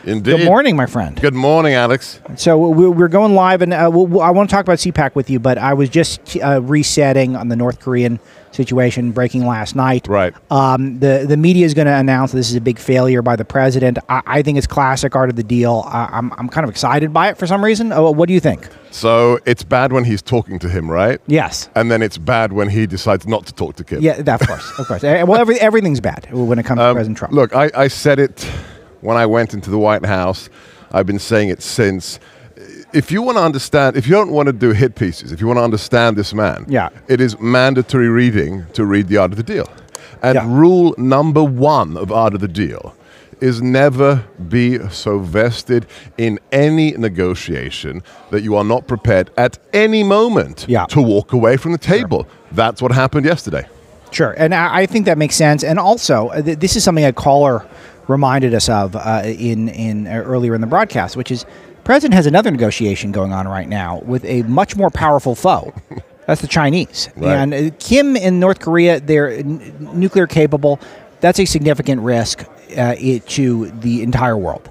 Indeed. Good morning, my friend. Good morning, Alex. So we're going live, and I want to talk about CPAC with you, but I was just resetting on the North Korean situation breaking last night. Right. The media is going to announce this is a big failure by the president. I think it's classic art of the deal. I'm kind of excited by it for some reason. What do you think? So it's bad when he's talking to him, right? Yes. And then it's bad when he decides not to talk to Kim. Yeah, of course, of course. Well, everything's bad when it comes to President Trump. Look, I said it when I went into the White House. I've been saying it since. If you want to understand, if you don't want to do hit pieces, if you want to understand this man, it is mandatory reading to read The Art of the Deal. And rule number one of Art of the Deal is never be so vested in any negotiation that you are not prepared at any moment to walk away from the table. Sure. That's what happened yesterday. Sure, and I think that makes sense. And also, this is something a caller reminded us of earlier in the broadcast, which is the president has another negotiation going on right now with a much more powerful foe. That's the Chinese. Right. And Kim in North Korea, they're nuclear capable. That's a significant risk to the entire world,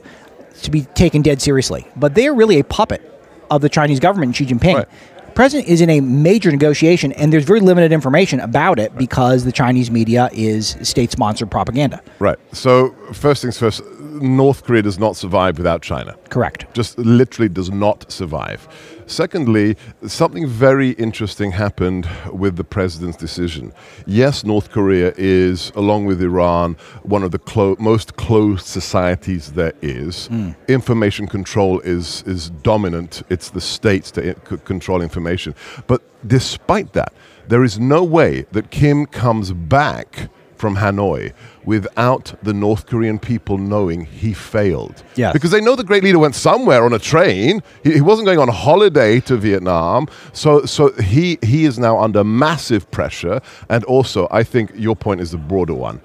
to be taken dead seriously. But they are really a puppet of the Chinese government, Xi Jinping. Right. The president is in a major negotiation, and there's very limited information about it because the Chinese media is state-sponsored propaganda. Right. So first things first, North Korea does not survive without China. Correct. Just literally does not survive. Secondly, something very interesting happened with the president's decision. Yes, North Korea is, along with Iran, one of the most closed societies there is. Information control is dominant. It's the states that control information. But despite that, there is no way that Kim comes back from Hanoi without the North Korean people knowing he failed. Yes. Because they know the great leader went somewhere on a train. He wasn't going on holiday to Vietnam. So he is now under massive pressure. And also, I think your point is the broader one.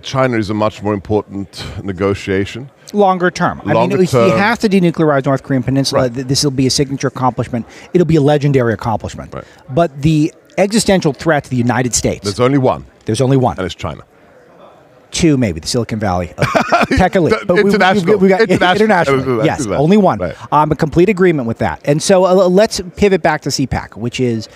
China is a much more important negotiation. Longer term. I mean, he has to denuclearize North Korean Peninsula. Right. This will be a signature accomplishment. It'll be a legendary accomplishment. Right. But the existential threat to the United States. There's only one. There's only one. And it's China. Two, maybe, the Silicon Valley. Technically. But international. We got international. Yes, only one. Right. I'm in complete agreement with that. And so let's pivot back to CPAC, which is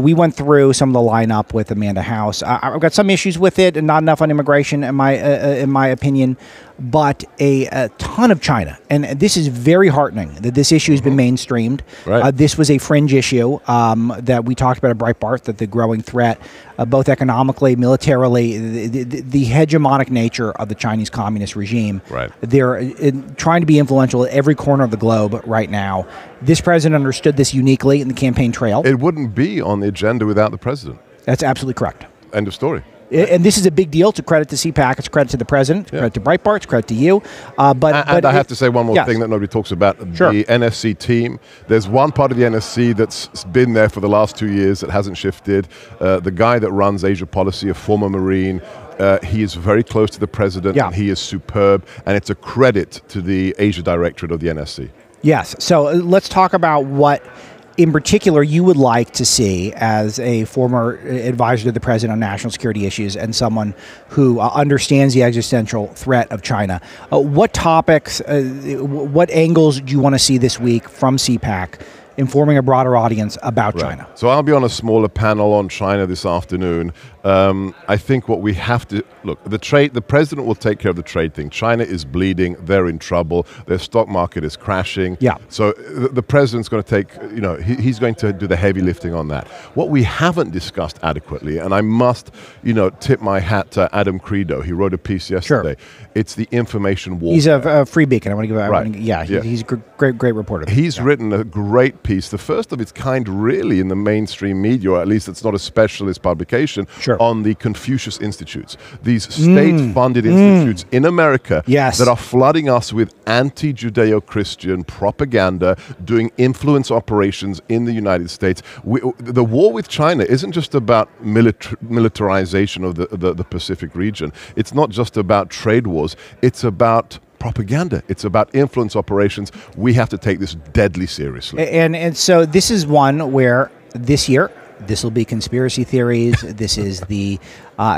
we went through some of the lineup with Amanda House. I've got some issues with it and not enough on immigration, in my opinion, but a ton of China. And this is very heartening that this issue has been mainstreamed. Right. This was a fringe issue that we talked about at Breitbart, that the growing threat, both economically, militarily, the hegemonic nature of the Chinese communist regime. Right. They're trying to be influential at every corner of the globe right now. This president understood this uniquely in the campaign trail. It wouldn't be on the agenda without the president. That's absolutely correct. End of story. And this is a big deal. It's a credit to CPAC. It's a credit to the president. It's a credit to Breitbart. It's a credit to you. But I have to say one more thing that nobody talks about. Sure. The NSC team. There's one part of the NSC that's been there for the last 2 years that hasn't shifted. The guy that runs Asia policy, a former Marine, he is very close to the president. And he is superb. And it's a credit to the Asia directorate of the NSC. Yes. So let's talk about what, in particular, you would like to see as a former advisor to the president on national security issues and someone who understands the existential threat of China. What topics, what angles do you want to see this week from CPAC informing a broader audience about China? So I'll be on a smaller panel on China this afternoon. I think what we have to look, the president will take care of the trade thing. China is bleeding. They're in trouble. Their stock market is crashing. Yeah. So the president's going to take, he's going to do the heavy lifting on that. What we haven't discussed adequately, and I must, tip my hat to Adam Credo. He wrote a piece yesterday. Sure. It's the information warfare. He's a free beacon. I want to give he's a great reporter. He's written a great piece, the first of its kind really in the mainstream media, or at least it's not a specialist publication, on the Confucius Institutes. These state-funded institutes in America that are flooding us with anti-Judeo-Christian propaganda, doing influence operations in the United States. The war with China isn't just about militarization of the Pacific region. It's not just about trade wars. It's about propaganda. It's about influence operations. We have to take this deadly seriously. And so this is one where this year this will be conspiracy theories. This is the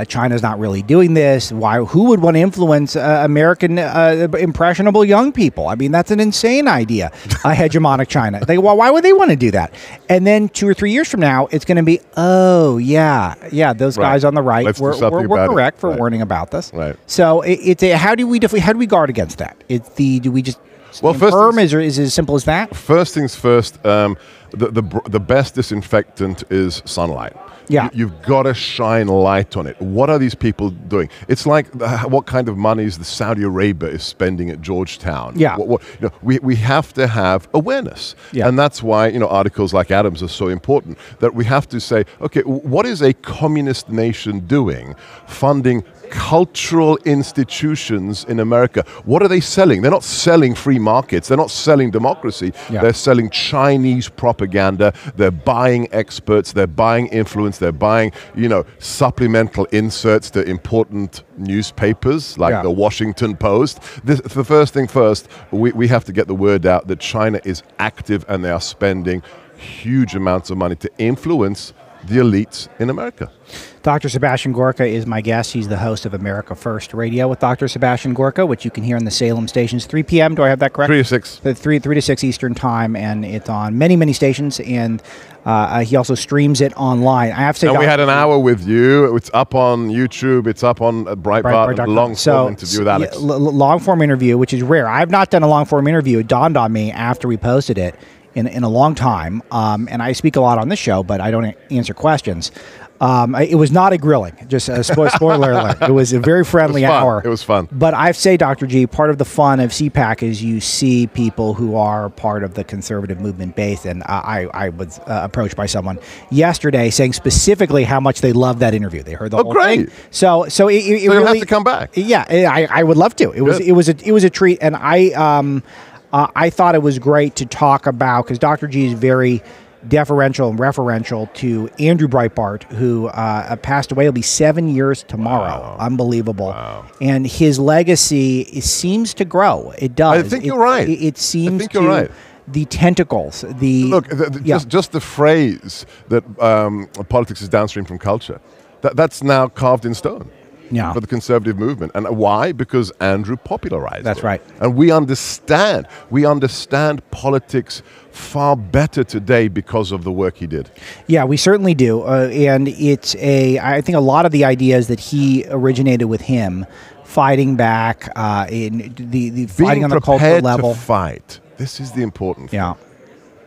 China's not really doing this. Why? Who would want to influence American impressionable young people? I mean, that's an insane idea. Hegemonic China. Well, why would they want to do that? And then 2 or 3 years from now, it's going to be, oh yeah, those guys on the right were correct for warning about this. Right. So how do we guard against that? Do we just firm? Is it as simple as that? First things first. The best disinfectant is sunlight. Yeah. You've got to shine light on it. What are these people doing? It's like what kind of monies the Saudi Arabia is spending at Georgetown. Yeah. We have to have awareness. Yeah. And that's why articles like Adams are so important, that we have to say, okay, what is a communist nation doing funding cultural institutions in America? What are they selling? They're not selling free markets. They're not selling democracy. Yeah. They're selling Chinese propaganda. They're buying experts. They're buying influence. They're buying, supplemental inserts to important newspapers like the Washington Post. The first thing first, we have to get the word out that China is active and they are spending huge amounts of money to influence the elites in America. Dr. Sebastian Gorka is my guest. He's the host of America First Radio with Dr. Sebastian Gorka, which you can hear on the Salem stations, 3 p.m. Do I have that correct? 3 to 6. 3 to 6 Eastern Time, and it's on many, many stations, and he also streams it online. I have to say, and we had an hour with you. It's up on YouTube. It's up on Breitbart. Long-form interview with Alex. Long-form interview, which is rare. I've not done a long-form interview. It dawned on me after we posted it in a long time, and I speak a lot on this show, but I don't answer questions. It was not a grilling, just a spoiler alert. It was a very friendly hour. It was fun. But I say, Dr. G, part of the fun of CPAC is you see people who are part of the conservative movement base, and I was approached by someone yesterday saying specifically how much they loved that interview. They heard the whole thing. So it you'll really have to come back. Yeah, I would love to. It was a treat, and I thought it was great to talk about, because Dr. G is very deferential and referential to Andrew Breitbart, who passed away. It'll be 7 years tomorrow. Wow. Unbelievable. Wow. And his legacy seems to grow. It does. I think you're right. It seems to. You're right. The tentacles. Just the phrase that politics is downstream from culture, that's now carved in stone. Yeah. For the conservative movement. And why? Because Andrew popularized it. That's right. And we understand politics far better today because of the work he did. Yeah, we certainly do. And I think a lot of the ideas that he originated with him, fighting back, in the fighting on the cultural level. To fight. This is the important thing. Yeah.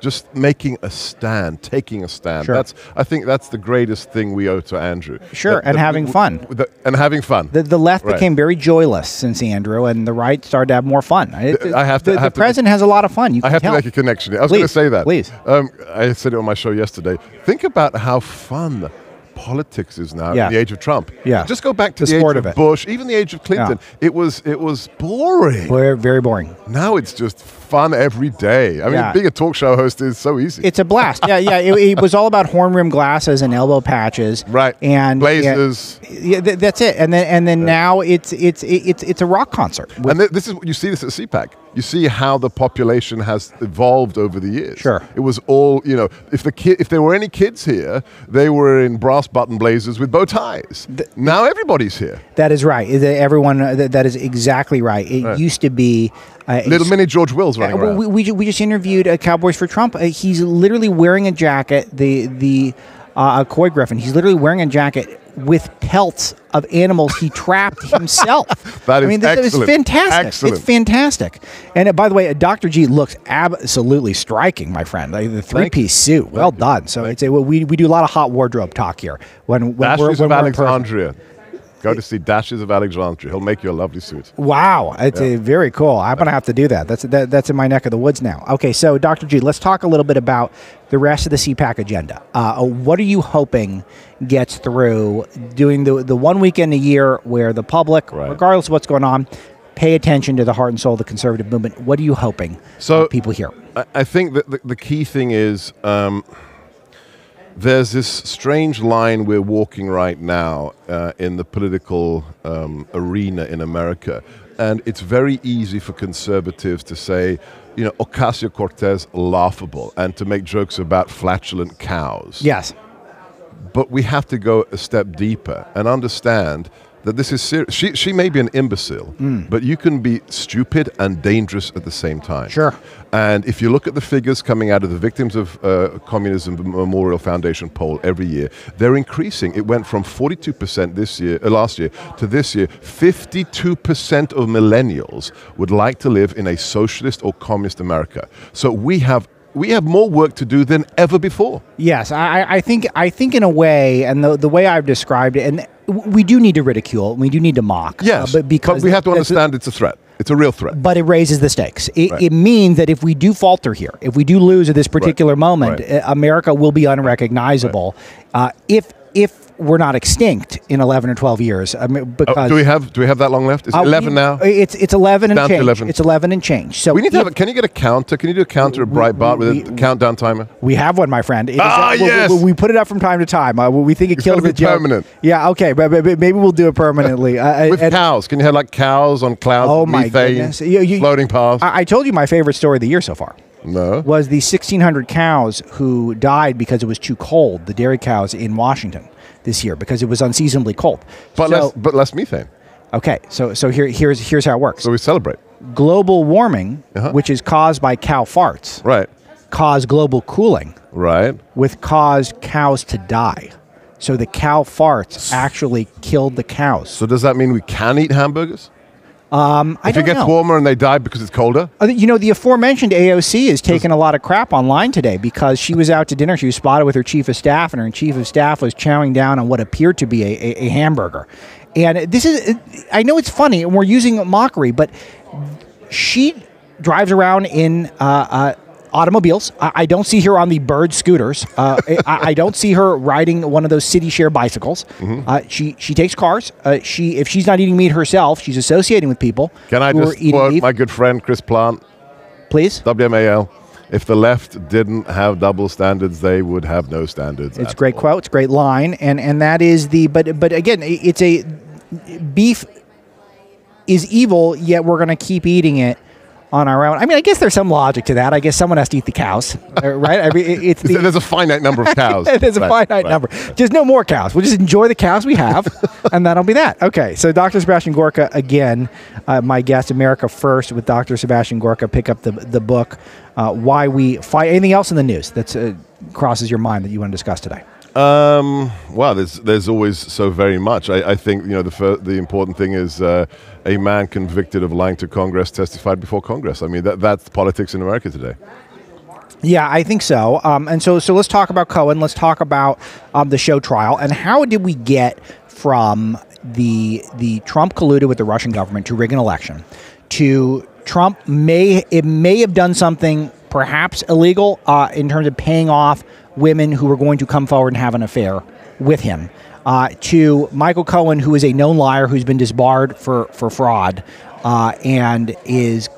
Just making a stand, taking a stand. Sure. I think that's the greatest thing we owe to Andrew. Sure, and having fun. And having fun. The left became very joyless since Andrew, and the right started to have more fun. The president has a lot of fun. I have to make a connection. I was going to say that. Please. I said it on my show yesterday. Think about how fun politics is now in the age of Trump. Yeah. Just go back to the age of Bush, even the age of Clinton. Yeah. It was boring. Very, very boring. Now it's just fun every day. I mean, being a talk show host is so easy. It's a blast. It was all about horn-rimmed glasses and elbow patches. Right. And blazers. That's it. And then now it's a rock concert. And this is you see this at CPAC. You see how the population has evolved over the years. Sure. It was all, if there were any kids here, they were in brass button blazers with bow ties. Now everybody's here. That is right. Everyone, that is exactly right. It used to be little mini George Wills running around. We just interviewed Cowboys for Trump. He's literally wearing a jacket, the Coy Griffin. He's literally wearing a jacket with pelts of animals he trapped himself. That is excellent. It's fantastic. Excellent. It's fantastic. And by the way, Dr. G looks absolutely striking, my friend. The three-piece suit, well done. So we do a lot of hot wardrobe talk here. When Dashes of Alexandria. Go to see Dashes of Alexandria. He'll make you a lovely suit. Wow, it's very cool. I'm going to have to do that. That's in my neck of the woods now. Okay, so Dr. G, let's talk a little bit about the rest of the CPAC agenda. What are you hoping gets through doing the one weekend a year where the public, regardless of what's going on, pay attention to the heart and soul of the conservative movement? What are you hoping people hear? I think that the key thing is there's this strange line we're walking right now in the political arena in America. And it's very easy for conservatives to say, Ocasio-Cortez, laughable, and to make jokes about flatulent cows. Yes. But we have to go a step deeper and understand that this is serious. She may be an imbecile, but you can be stupid and dangerous at the same time. Sure. And if you look at the figures coming out of the Victims of Communism Memorial Foundation poll every year, they're increasing. It went from 42% last year to this year. 52% of millennials would like to live in a socialist or communist America. So we have more work to do than ever before. Yes, I think in a way, and the way I've described it, and we do need to ridicule, we do need to mock. Yes, but we have to understand it's a threat. It's a real threat. But it raises the stakes. It means that if we do falter here, if we do lose at this particular moment, America will be unrecognizable. If we're not extinct in 11 or 12 years. I mean, because do we have that long left? Is it 11 now? It's 11 and down change. To 11. It's 11 and change. So we need to have. Can you get a counter? Can you do a counter at Breitbart with a countdown timer? We have one, my friend. Yes. We put it up from time to time. We think it kills the joke. Permanent. Yeah. Okay. But maybe we'll do it permanently. With cows. Can you have like cows on clouds? Oh my methane, goodness! Floating past. I told you my favorite story of the year so far. No. Was the 1,600 cows who died because it was too cold. The dairy cows in Washington this year because it was unseasonably cold. But less methane. Okay, so here's how it works. So we celebrate. Global warming, which is caused by cow farts, right, caused global cooling, right, which caused cows to die. So the cow farts actually killed the cows. So does that mean we can eat hamburgers? If it gets warmer and they die because it's colder? The aforementioned AOC is taking a lot of crap online today because she was out to dinner. She was spotted with her chief of staff, and her chief of staff was chowing down on what appeared to be a hamburger. And this is, I know it's funny, and we're using mockery, but she drives around in automobiles. I don't see her on the Bird scooters. I don't see her riding one of those city share bicycles. She takes cars. If she's not eating meat herself, she's associating with people. Can I just quote my good friend Chris Plant? Please. WMAL. If the left didn't have double standards, they would have no standards. It's a great quote. It's a great line, and that is the. But again, it's a beef is evil. Yet we're going to keep eating it on our own. I mean, I guess there's some logic to that. I guess someone has to eat the cows, right? I mean, there's a finite number of cows. There's a finite number. Just no more cows. We'll just enjoy the cows we have, and that'll be that. Okay, so Dr. Sebastian Gorka, again, my guest, America First with Dr. Sebastian Gorka. Pick up the book, Why We Fight. Anything else in the news that crosses your mind that you want to discuss today? Well, there's always so very much. I think the important thing is a man convicted of lying to Congress testified before Congress. I mean that's politics in America today. Yeah, I think so. And so let's talk about Cohen. Let's talk about the show trial and how did we get from the Trump colluded with the Russian government to rig an election to Trump may have done something perhaps illegal in terms of paying off women who were going to come forward and have an affair with him, to Michael Cohen, who is a known liar who's been disbarred for fraud and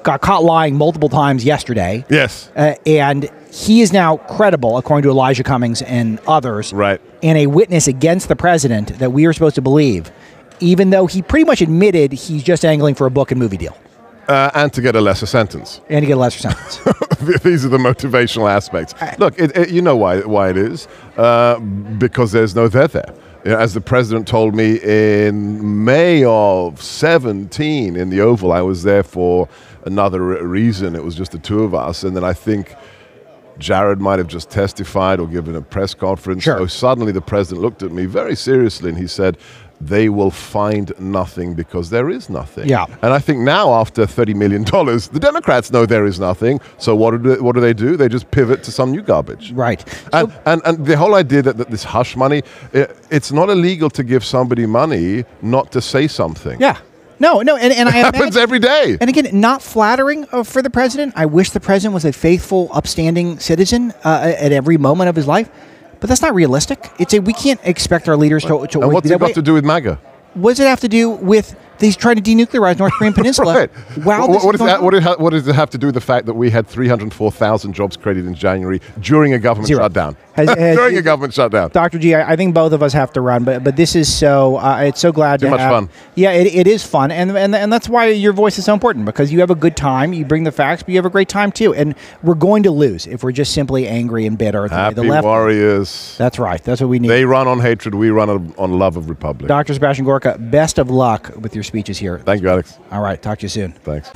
got caught lying multiple times yesterday. Yes. And he is now credible, according to Elijah Cummings and others, right, and a witness against the president that we are supposed to believe, even though he pretty much admitted he's just angling for a book and movie deal. And to get a lesser sentence. These are the motivational aspects. Look, you know why it is. Because there's no there. As the president told me in May of 2017 in the Oval, I was there for another reason. It was just the two of us. And then I think Jared might have just testified or given a press conference. Sure. So suddenly the president looked at me very seriously and he said, they will find nothing because there is nothing. Yeah. And I think now, after $30 million, the Democrats know there is nothing. So what do they do? They just pivot to some new garbage. Right. And the whole idea that this hush money, it's not illegal to give somebody money not to say something. Yeah. No, and it happens every day. And again, not flattering for the president. I wish the president was a faithful, upstanding citizen at every moment of his life. But that's not realistic. We can't expect our leaders to And what's it got to do with MAGA? What does it have to do with He's trying to denuclearize North Korean Peninsula. Right. Wow. What does it have to do with the fact that we had 304,000 jobs created in January during a government shutdown? During a government shutdown. Dr. G, I think both of us have to run, but this is so, it's so glad to have. Too much fun. Yeah, it is fun, and that's why your voice is so important, because you have a good time, you bring the facts, but you have a great time too, and we're going to lose if we're just simply angry and bitter. Happy the left warriors. That's right. That's what we need. They run on hatred, we run on love of republic. Dr. Sebastian Gorka, best of luck with your speeches here. Thank you, Alex. All right, talk to you soon. Thanks.